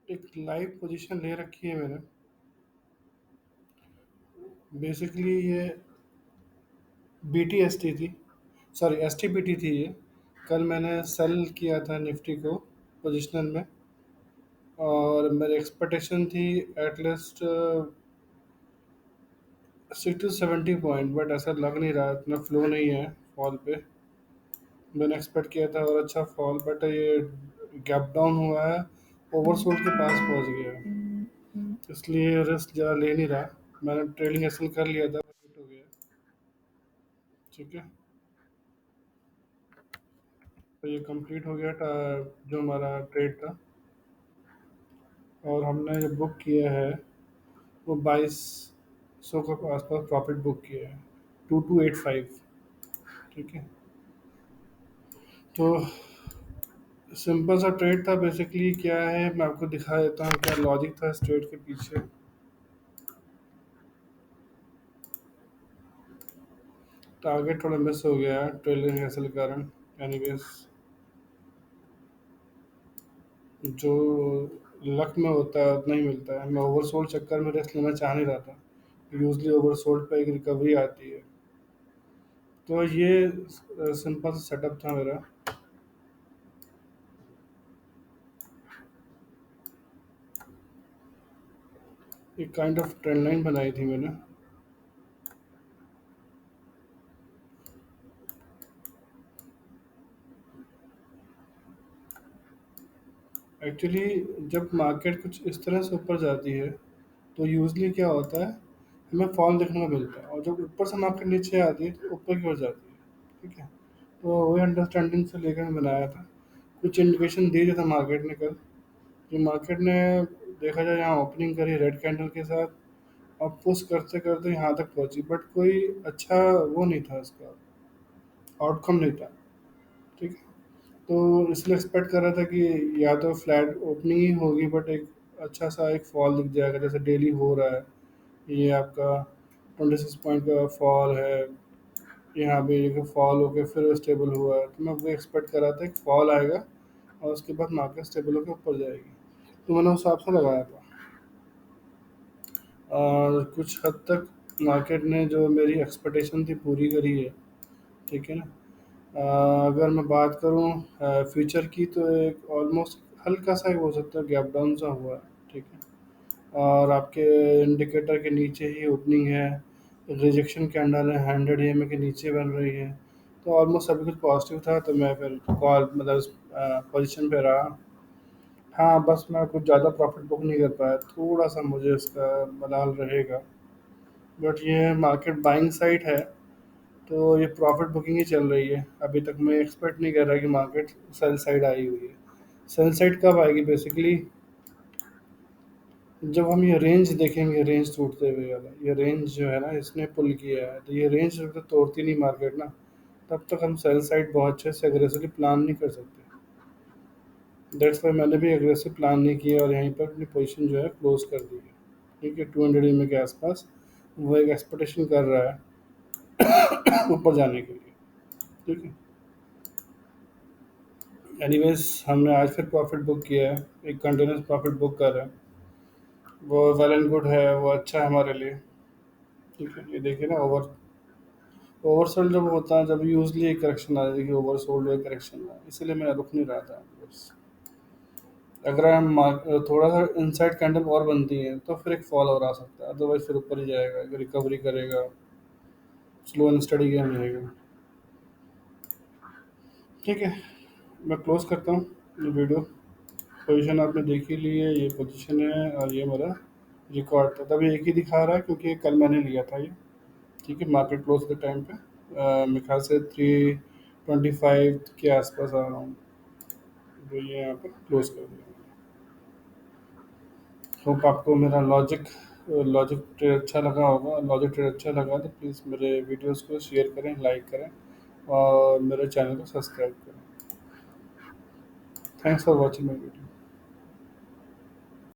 एक live position ले रखी है मैंने। बेसिकली ये बी टी एस टी थी, sorry S T P T थी ये। कल मैंने सेल किया था निफ्टी को पोजिशनल में, और मेरी एक्सपेक्टेशन थी एटलीस्ट 60 to 70 पॉइंट, बट ऐसा लग नहीं रहा, इतना फ्लो नहीं है फॉल पे। मैंने एक्सपेक्ट किया था और अच्छा फॉल, बट ये गैप डाउन हुआ है, ओवरसोल्ड के पास पहुंच गया है। इसलिए रिस्क ज़्यादा ले नहीं रहा। मैंने ट्रेलिंग एसल कर लिया था, हिट हो गया। ठीक है, तो ये कंप्लीट हो गया था जो हमारा ट्रेड था। और हमने जो बुक किया है वो 2200 के आसपास प्रॉफिट बुक किया है, 2285। ठीक है, तो सिंपल सा ट्रेड था। बेसिकली क्या है, मैं आपको दिखा देता हूँ क्या लॉजिक था इस ट्रेड के पीछे। टारगेट थोड़ा मिस हो गया है ट्रेलिंग एसल के कारण। एनीवेज, जो लक में होता है उतना ही मिलता है। मैं ओवरसोल्ड चक्कर में रिस्क लेना चाह नहीं रहा था। यूजली ओवरसोल्ड पे एक रिकवरी आती है। तो ये सिंपल सा सेटअप था मेरा। एक काइंड ऑफ ट्रेंड लाइन बनाई थी मैंने। एक्चुअली जब मार्केट कुछ इस तरह से ऊपर जाती है तो यूजली क्या होता है, हमें फॉल देखने को मिलता है, और जब ऊपर से मार्केट नीचे आती है तो ऊपर की ओर जाती है। ठीक है, तो वही अंडरस्टैंडिंग से लेकर मैं बनाया था। कुछ इंडिकेशन दिए था मार्केट ने कल, कि मार्केट ने देखा जाए यहाँ ओपनिंग करी रेड कैंडल के साथ, और पुश करते करते यहाँ तक पहुंची, बट कोई अच्छा वो नहीं था इसका, आउटकम नहीं था। ठीक है, तो इसलिए एक्सपेक्ट कर रहा था कि या तो फ्लैट ओपनिंग ही होगी, बट एक अच्छा सा एक फॉल दिख जाएगा जैसे डेली हो रहा है। ये आपका 26 पॉइंट का फॉल है, यहाँ भी एक फॉल होकर फिर स्टेबल हुआ है। तो मैं वो एक्सपेक्ट कर रहा था कि फॉल आएगा और उसके बाद मार्केट स्टेबल होकर ऊपर जाएगी। तो मैंने उस हिसाब से लगाया था, और कुछ हद तक मार्केट ने जो मेरी एक्सपेक्टेशन थी पूरी करी है। ठीक है ना। अगर मैं बात करूँ फ्यूचर की, तो एक ऑलमोस्ट हल्का सा एक हो सकता है गैप डाउन सा हुआ है। ठीक है, और आपके इंडिकेटर के नीचे ही ओपनिंग है, रिजेक्शन कैंडल है 100 EMA के नीचे बन रही है। तो ऑलमोस्ट सभी कुछ पॉजिटिव था, तो मैं फिर कॉल मतलब पोजीशन पे रहा। हाँ, बस मैं कुछ ज़्यादा प्रॉफिट बुक नहीं कर पाया, थोड़ा सा मुझे इसका मलाल रहेगा। बट ये मार्केट बाइंग साइड है, तो ये प्रॉफिट बुकिंग ही चल रही है अभी तक। मैं एक्सपेक्ट नहीं कर रहा कि मार्केट सेल साइड आई हुई है। सेल साइड कब आएगी बेसिकली, जब हम ये रेंज देखेंगे, रेंज टूटते हुए वाला ये रेंज जो है ना, इसने पुल किया है, तो ये रेंज जब तक तोड़ती नहीं मार्केट ना, तब तक हम सेल साइड बहुत अच्छे से एग्रेसिवली प्लान नहीं कर सकते। दैट्स वाई मैंने भी एग्रेसिव प्लान नहीं किया और यहीं पर अपनी पोजीशन जो है क्लोज कर दी है। ठीक है, 200 EMA के आसपास वो एक एक्सपेक्टेशन कर रहा है ऊपर जाने के लिए। ठीक है, एनीवेज हमने आज फिर प्रॉफिट बुक किया है, एक कंटिन्यूस प्रॉफिट बुक कर रहे हैं। वो वेल एंड गुड है, वो अच्छा है हमारे लिए। ठीक है, ये देखिए ना, ओवरसोल्ड जब होता है, जब यूजली एक करेक्शन आ जाती है कि ओवरसोल्ड एक करेक्शन है, इसलिए मैं रुक नहीं रहा था बस। अगर हम थोड़ा सा इनसाइड कैंडल और बनती है तो फिर एक फॉल और आ सकता है, अदरवाइज फिर ऊपर ही जाएगा, रिकवरी करेगा, स्लो एंड स्टडी गेम रहेगा। ठीक है, मैं क्लोज करता हूँ ये वीडियो। पोजीशन आपने देख ही ली है, ये पोजीशन है और ये मेरा रिकॉर्ड था। तभी एक ही दिखा रहा है क्योंकि कल मैंने लिया था ये। ठीक है, मार्केट क्लोज के टाइम पे मेरे ख्याल से 325 के आसपास आ रहा हूँ, जो ये यहाँ पर क्लोज कर दिया। होप आपको मेरा लॉजिक ट्रेड अच्छा लगा होगा। लॉजिक ट्रेड अच्छा लगा तो प्लीज़ मेरे वीडियोस को शेयर करें, लाइक करें, और मेरे चैनल को सब्सक्राइब करें। Thanks for watching my video.